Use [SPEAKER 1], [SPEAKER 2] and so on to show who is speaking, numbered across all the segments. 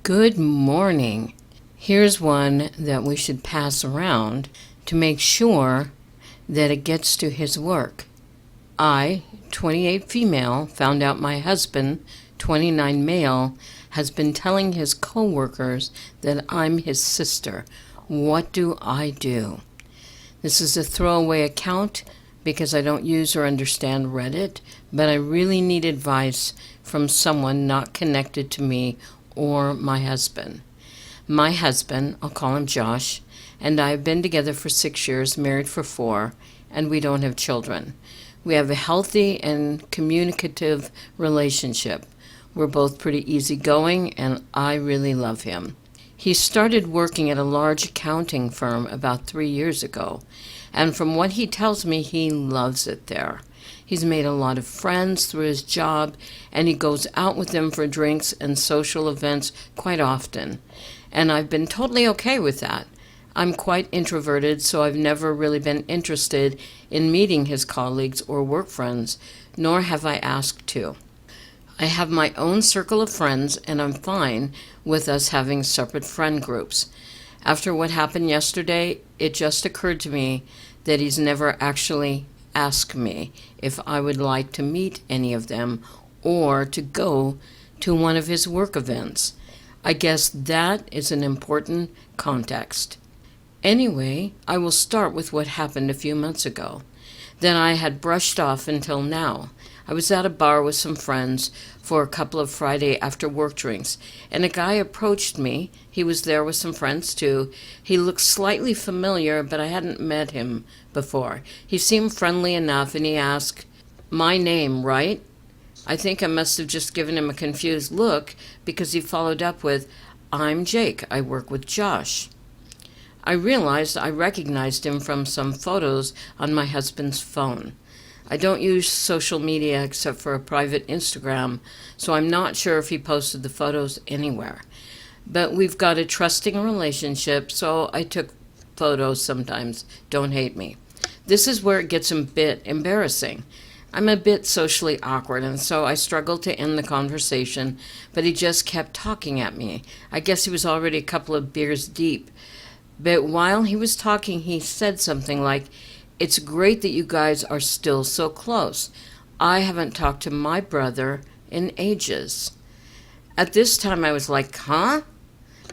[SPEAKER 1] Good morning. Here's one that we should pass around to make sure that it gets to his work. I, 28 female, found out my husband, 29 male, has been telling his coworkers that I'm his sister. What do I do? This is a throwaway account because I don't use or understand Reddit, but I really need advice from someone not connected to me or my husband. My husband, I'll call him Josh, and I have been together for 6 years, married for 4, and we don't have children. We have a healthy and communicative relationship. We're both pretty easygoing, and I really love him. He started working at a large accounting firm about 3 years ago, and from what he tells me, he loves it there. He's made a lot of friends through his job, and he goes out with them for drinks and social events quite often. And I've been totally okay with that. I'm quite introverted, so I've never really been interested in meeting his colleagues or work friends, nor have I asked to. I have my own circle of friends, and I'm fine with us having separate friend groups. After what happened yesterday, it just occurred to me that he's never actually asked me if I would like to meet any of them or to go to one of his work events. I guess that is an important context. Anyway, I will start with what happened a few months ago. Then I had brushed off until now. I was at a bar with some friends for a couple of Friday after work drinks, and a guy approached me. He was there with some friends too. He looked slightly familiar, but I hadn't met him before. He seemed friendly enough, and he asked, "My name, right?" I think I must have just given him a confused look because he followed up with, "I'm Jake. I work with Josh." I realized I recognized him from some photos on my husband's phone. I don't use social media except for a private Instagram, so I'm not sure if he posted the photos anywhere. But we've got a trusting relationship, so I took photos sometimes. Don't hate me. This is where it gets a bit embarrassing. I'm a bit socially awkward, and so I struggled to end the conversation, but he just kept talking at me. I guess he was already a couple of beers deep. But while he was talking, he said something like, "It's great that you guys are still so close. I haven't talked to my brother in ages." At this time, I was like, huh?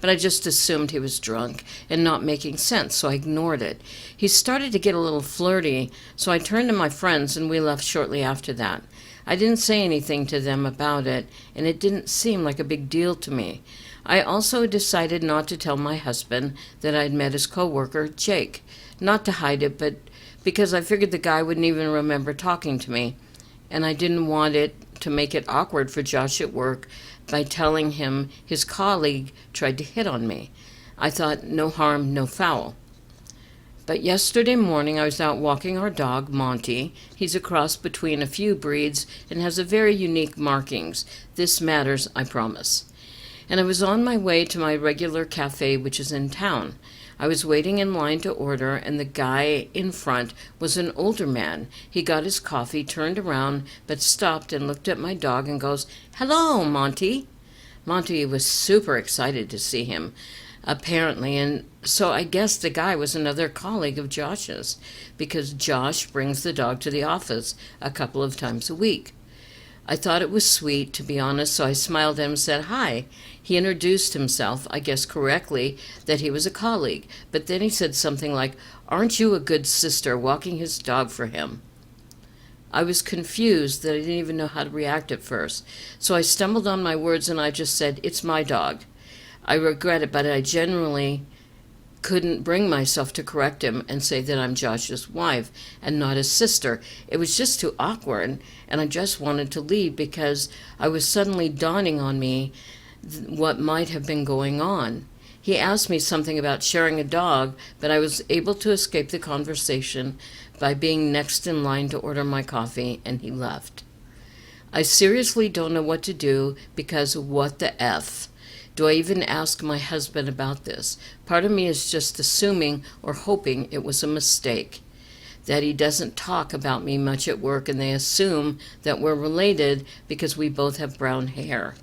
[SPEAKER 1] But I just assumed he was drunk and not making sense, so I ignored it. He started to get a little flirty, so I turned to my friends and we left shortly after that. I didn't say anything to them about it, and it didn't seem like a big deal to me. I also decided not to tell my husband that I'd met his coworker, Jake. Not to hide it, but because I figured the guy wouldn't even remember talking to me, and I didn't want it to make it awkward for Josh at work by telling him his colleague tried to hit on me. I thought no harm, no foul. But yesterday morning I was out walking our dog, Monty. He's a cross between a few breeds and has a very unique markings. This matters, I promise. And I was on my way to my regular cafe, which is in town. I was waiting in line to order, and the guy in front was an older man. He got his coffee, turned around, but stopped and looked at my dog and goes, "Hello, Monty." Monty was super excited to see him, apparently, and so I guess the guy was another colleague of Josh's, because Josh brings the dog to the office a couple of times a week. I thought it was sweet, to be honest, so I smiled at him and said hi. He introduced himself, I guess correctly, that he was a colleague, but then he said something like, "Aren't you a good sister walking his dog for him?" I was confused that I didn't even know how to react at first, so I stumbled on my words and I just said, "It's my dog." I regret it, but I genuinely couldn't bring myself to correct him and say that I'm Josh's wife and not his sister. It was just too awkward, and I just wanted to leave because I was suddenly dawning on me what might have been going on. He asked me something about sharing a dog, but I was able to escape the conversation by being next in line to order my coffee, and he left. I seriously don't know what to do because what the F? Do I even ask my husband about this? Part of me is just assuming or hoping it was a mistake, that he doesn't talk about me much at work and they assume that we're related because we both have brown hair.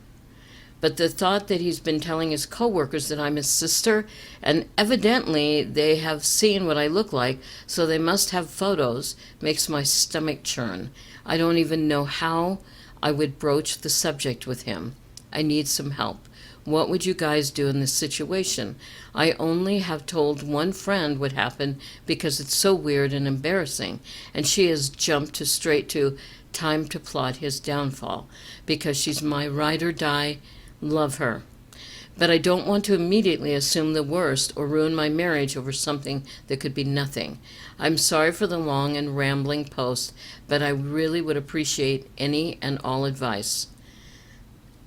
[SPEAKER 1] But the thought that he's been telling his coworkers that I'm his sister, and evidently they have seen what I look like, so they must have photos, makes my stomach churn. I don't even know how I would broach the subject with him. I need some help. What would you guys do in this situation? I only have told one friend what happened because it's so weird and embarrassing, and she has jumped straight to time to plot his downfall because she's my ride or die. Love her. But I don't want to immediately assume the worst or ruin my marriage over something that could be nothing. I'm sorry for the long and rambling post, but I really would appreciate any and all advice.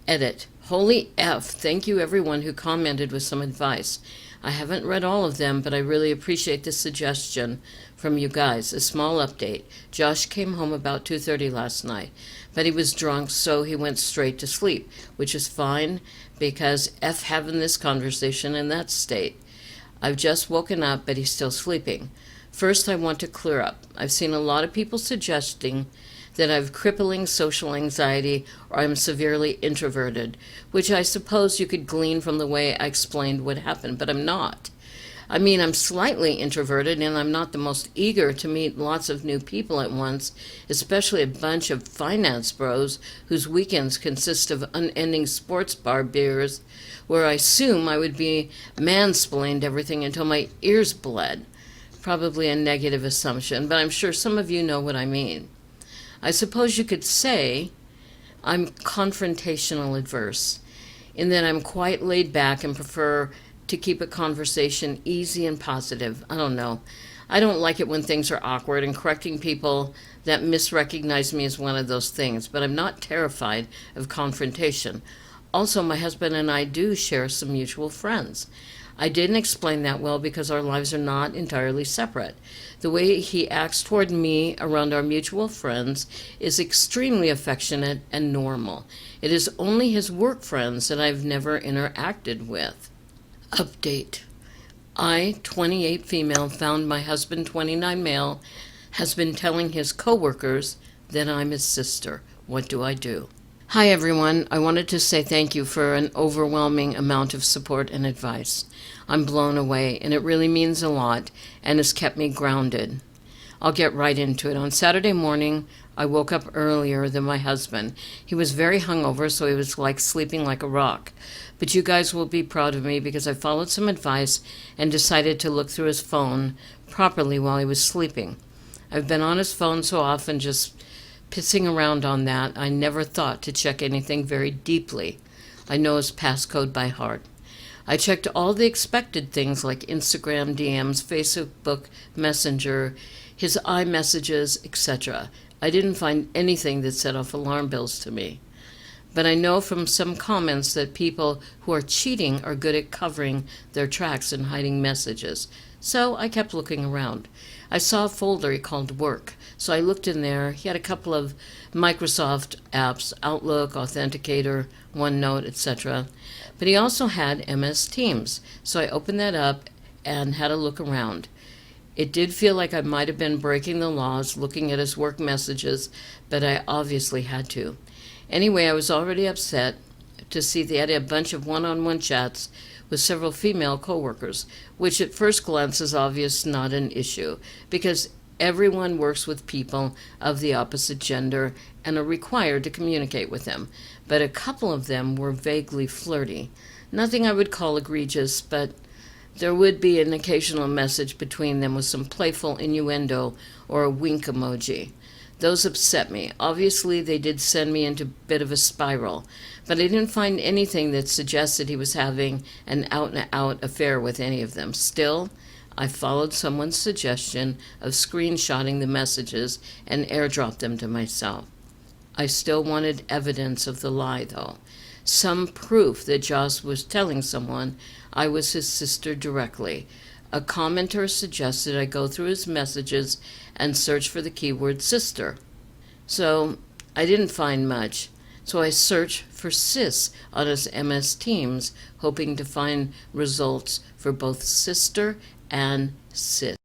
[SPEAKER 1] Edit. Holy F, thank you everyone who commented with some advice. I haven't read all of them, but I really appreciate the suggestion from you guys. A small update. Josh came home about 2:30 last night, but he was drunk, so he went straight to sleep, which is fine because F having this conversation in that state. I've just woken up, but he's still sleeping. First, I want to clear up. I've seen a lot of people suggesting that I have crippling social anxiety or I'm severely introverted, which I suppose you could glean from the way I explained what happened, but I'm not. I mean, I'm slightly introverted and I'm not the most eager to meet lots of new people at once, especially a bunch of finance bros whose weekends consist of unending sports bar beers where I assume I would be mansplained everything until my ears bled. Probably a negative assumption, but I'm sure some of you know what I mean. I suppose you could say I'm confrontational adverse, in that I'm quite laid back and prefer to keep a conversation easy and positive. I don't know. I don't like it when things are awkward, and correcting people that misrecognize me is one of those things, but I'm not terrified of confrontation. Also, my husband and I do share some mutual friends. I didn't explain that well because our lives are not entirely separate. The way he acts toward me around our mutual friends is extremely affectionate and normal. It is only his work friends that I've never interacted with. Update. I, 28 female, found my husband, 29 male, has been telling his coworkers that I'm his sister. What do I do? Hi everyone, I wanted to say thank you for an overwhelming amount of support and advice. I'm blown away, and it really means a lot and has kept me grounded. I'll get right into it. On Saturday morning, I woke up earlier than my husband. He was very hungover, so he was like sleeping like a rock. But you guys will be proud of me because I followed some advice and decided to look through his phone properly while he was sleeping. I've been on his phone so often just pissing around on that, I never thought to check anything very deeply. I know his passcode by heart. I checked all the expected things like Instagram DMs, Facebook Messenger, his iMessages, etc. I didn't find anything that set off alarm bells to me. But I know from some comments that people who are cheating are good at covering their tracks and hiding messages. So I kept looking around. I saw a folder called Work, so I looked in there. He had a couple of Microsoft apps, Outlook, Authenticator, OneNote, etc. But he also had MS Teams, so I opened that up and had a look around. It did feel like I might have been breaking the laws looking at his work messages, but I obviously had to. Anyway, I was already upset to see they had a bunch of one-on-one chats with several female coworkers, which at first glance is obvious not an issue, because everyone works with people of the opposite gender and are required to communicate with them. But a couple of them were vaguely flirty. Nothing I would call egregious, but there would be an occasional message between them with some playful innuendo or a wink emoji. Those upset me. Obviously, they did send me into a bit of a spiral, but I didn't find anything that suggested he was having an out-and-out affair with any of them. Still, I followed someone's suggestion of screenshotting the messages and airdropped them to myself. I still wanted evidence of the lie, though. Some proof that Josh was telling someone I was his sister directly. A commenter suggested I go through his messages and search for the keyword sister. So I didn't find much. So I searched for sis on his MS Teams, hoping to find results for both sister and sis.